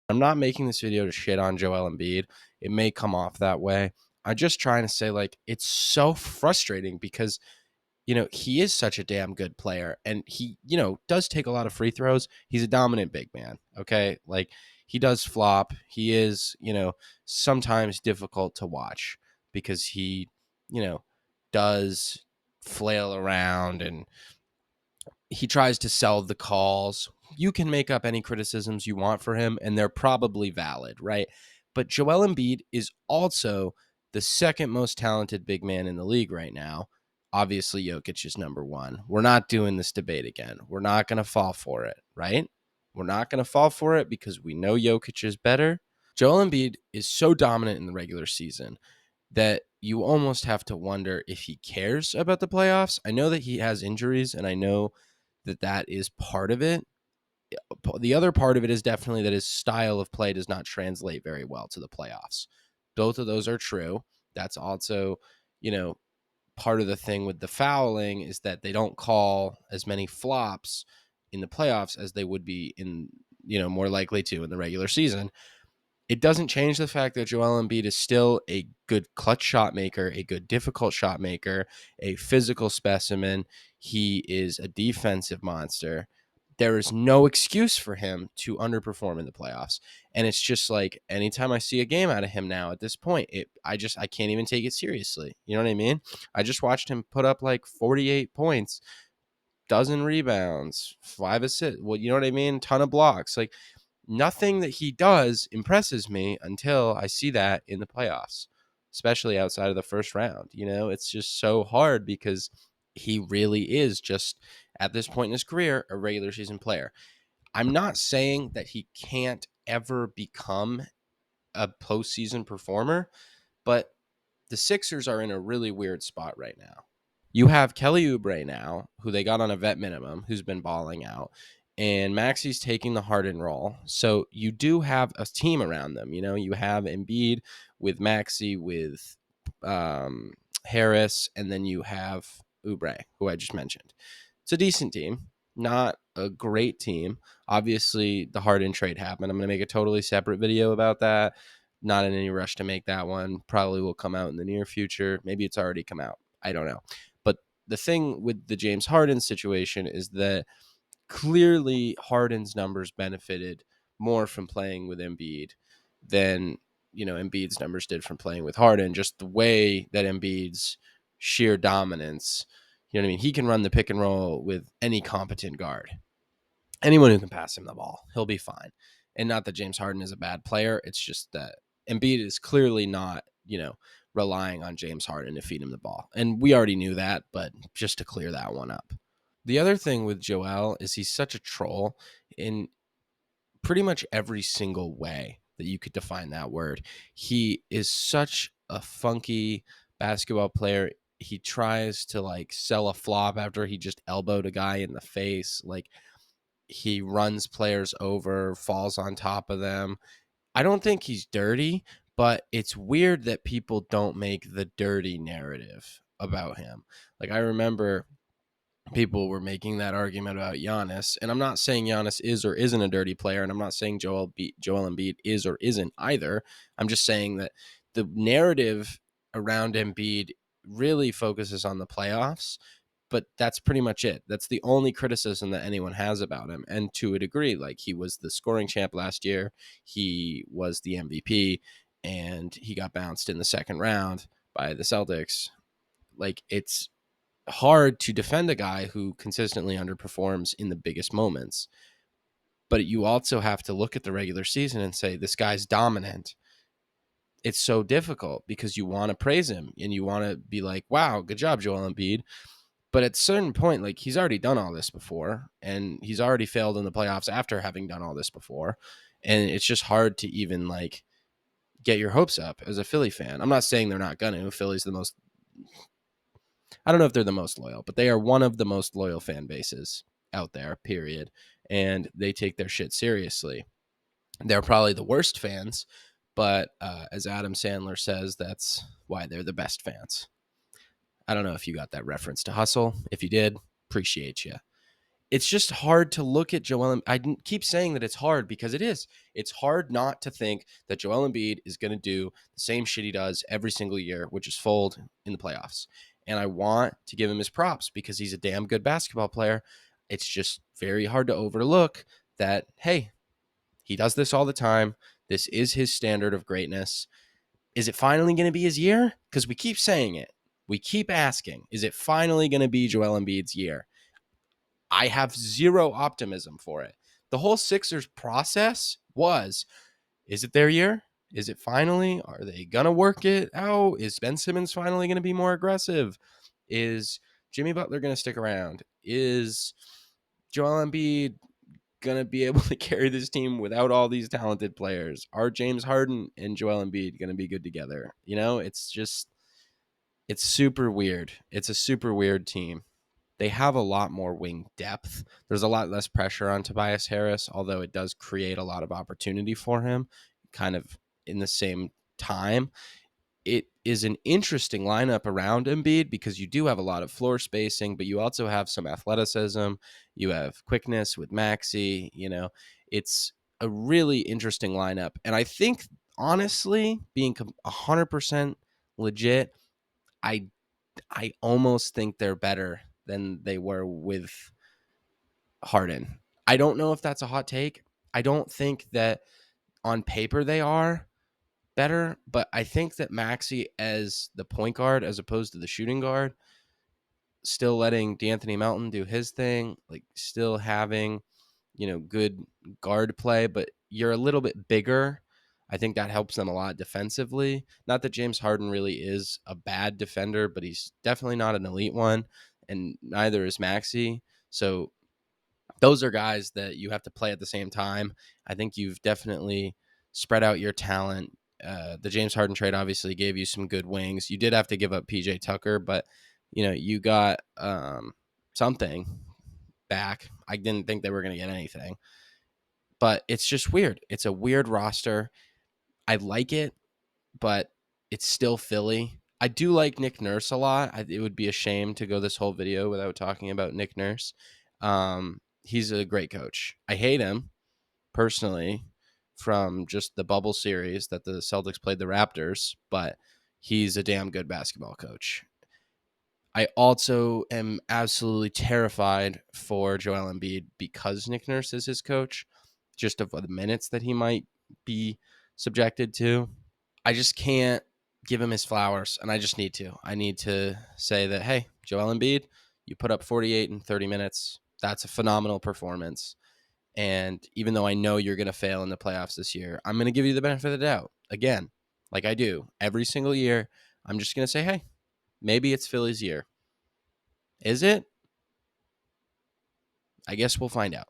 I'm not making this video to shit on Joel Embiid. It may come off that way. I'm just trying to say, like, it's so frustrating because, he is such a damn good player and he, does take a lot of free throws. He's a dominant big man. Okay. Like, he does flop. He is, sometimes difficult to watch because he, you know, does flail around and he tries to sell the calls. You can make up any criticisms you want for him, and they're probably valid, right? But Joel Embiid is also the second most talented big man in the league right now. Obviously, Jokic is number one. We're not doing this debate again. We're not going to fall for it, right? We're not going to fall for it because we know Jokic is better. Joel Embiid is so dominant in the regular season that you almost have to wonder if he cares about the playoffs. I know that he has injuries, and I know that is part of it. The other part of it is definitely that his style of play does not translate very well to the playoffs. Both of those are true. That's also, you know, part of the thing with the fouling is that they don't call as many flops in the playoffs as they would be in, more likely to in the regular season. It doesn't change the fact that Joel Embiid is still a good clutch shot maker, a good difficult shot maker, a physical specimen. He is a defensive monster. There is no excuse for him to underperform in the playoffs. And it's just like anytime I see a game out of him now at this point, I can't even take it seriously. You know what I mean? I just watched him put up like 48 points, dozen rebounds, 5 assists. Well, you know what I mean? Ton of blocks. Like, nothing that he does impresses me until I see that in the playoffs, especially outside of the first round. It's just so hard because he really is just at this point in his career a regular season player. I'm not saying that he can't ever become a postseason performer, but the Sixers are in a really weird spot right now. You have Kelly Oubre now, who they got on a vet minimum, who's been balling out, and Maxi's taking the Harden role. So you do have a team around them. You have Embiid with Maxi, with Harris, and then you have Oubre, who I just mentioned. It's a decent team, not a great team. Obviously, the Harden trade happened. I'm going to make a totally separate video about that. Not in any rush to make that one. Probably will come out in the near future. Maybe it's already come out. I don't know. But the thing with the James Harden situation is that clearly Harden's numbers benefited more from playing with Embiid than, Embiid's numbers did from playing with Harden. Just the way that Embiid's sheer dominance, you know what I mean? He can run the pick and roll with any competent guard. Anyone who can pass him the ball, he'll be fine. And not that James Harden is a bad player. It's just that Embiid is clearly not, relying on James Harden to feed him the ball. And we already knew that, but just to clear that one up. The other thing with Joel is he's such a troll in pretty much every single way that you could define that word. He is such a funky basketball player. He tries to like sell a flop after he just elbowed a guy in the face. Like, he runs players over, falls on top of them. I don't think he's dirty, but it's weird that people don't make the dirty narrative about him. Like, I remember people were making that argument about Giannis, and I'm not saying Giannis is or isn't a dirty player, and I'm not saying Joel Embiid is or isn't either. I'm just saying that the narrative around Embiid really focuses on the playoffs, but that's pretty much it. That's the only criticism that anyone has about him. And to a degree, like, he was the scoring champ last year, he was the MVP, and he got bounced in the second round by the Celtics. Like, it's hard to defend a guy who consistently underperforms in the biggest moments. But you also have to look at the regular season and say, this guy's dominant. It's so difficult because you want to praise him and you want to be like, wow, good job, Joel Embiid. But at a certain point, like, he's already done all this before, and he's already failed in the playoffs after having done all this before. And it's just hard to even like get your hopes up as a Philly fan. I'm not saying they're not gonna. Philly's the most, I don't know if they're the most loyal, but they are one of the most loyal fan bases out there, period. And they take their shit seriously. They're probably the worst fans, but as Adam Sandler says, that's why they're the best fans. I don't know if you got that reference to Hustle. If you did, appreciate you. it's just hard to look at Joel. I keep saying that it's hard because it is. It's hard not to think that Joel Embiid is going to do the same shit he does every single year, which is fold in the playoffs. And I want to give him his props because he's a damn good basketball player. It's just very hard to overlook that, hey, he does this all the time. This is his standard of greatness. Is it finally going to be his year? Because we keep saying it. We keep asking, is it finally going to be Joel Embiid's year? I have zero optimism for it. The whole Sixers process was, is it their year? Is it finally? Are they going to work it out? Is Ben Simmons finally going to be more aggressive? Is Jimmy Butler going to stick around? Is Joel Embiid going to be able to carry this team without all these talented players? Are James Harden and Joel Embiid going to be good together? It's just, it's super weird. It's a super weird team. They have a lot more wing depth. There's a lot less pressure on Tobias Harris, although it does create a lot of opportunity for him kind of in the same time. It is an interesting lineup around Embiid because you do have a lot of floor spacing, but you also have some athleticism. You have quickness with Maxey. It's a really interesting lineup. And I think, honestly, being 100% legit, I I almost think they're better than they were with Harden. I don't know if that's a hot take. I don't think that on paper they are better, but I think that Maxey as the point guard as opposed to the shooting guard, still letting D'Anthony Melton do his thing, like still having, good guard play, but you're a little bit bigger. I think that helps them a lot defensively. Not that James Harden really is a bad defender, but he's definitely not an elite one, and neither is Maxey. So those are guys that you have to play at the same time. I think you've definitely spread out your talent. The James Harden trade obviously gave you some good wings. You did have to give up PJ Tucker, but you got something back. I didn't think they were going to get anything, but it's just weird. It's a weird roster. I like it, but it's still Philly. I do like Nick Nurse a lot. It would be a shame to go this whole video without talking about Nick Nurse. He's a great coach. I hate him personally from just the bubble series that the Celtics played the Raptors, but he's a damn good basketball coach. I also am absolutely terrified for Joel Embiid because Nick Nurse is his coach, just of the minutes that he might be subjected to. I just can't give him his flowers, and I just need to. I need to say that, hey, Joel Embiid, you put up 48 in 30 minutes. That's a phenomenal performance. And even though I know you're going to fail in the playoffs this year, I'm going to give you the benefit of the doubt. Again, like I do every single year, I'm just going to say, hey, maybe it's Philly's year. Is it? I guess we'll find out.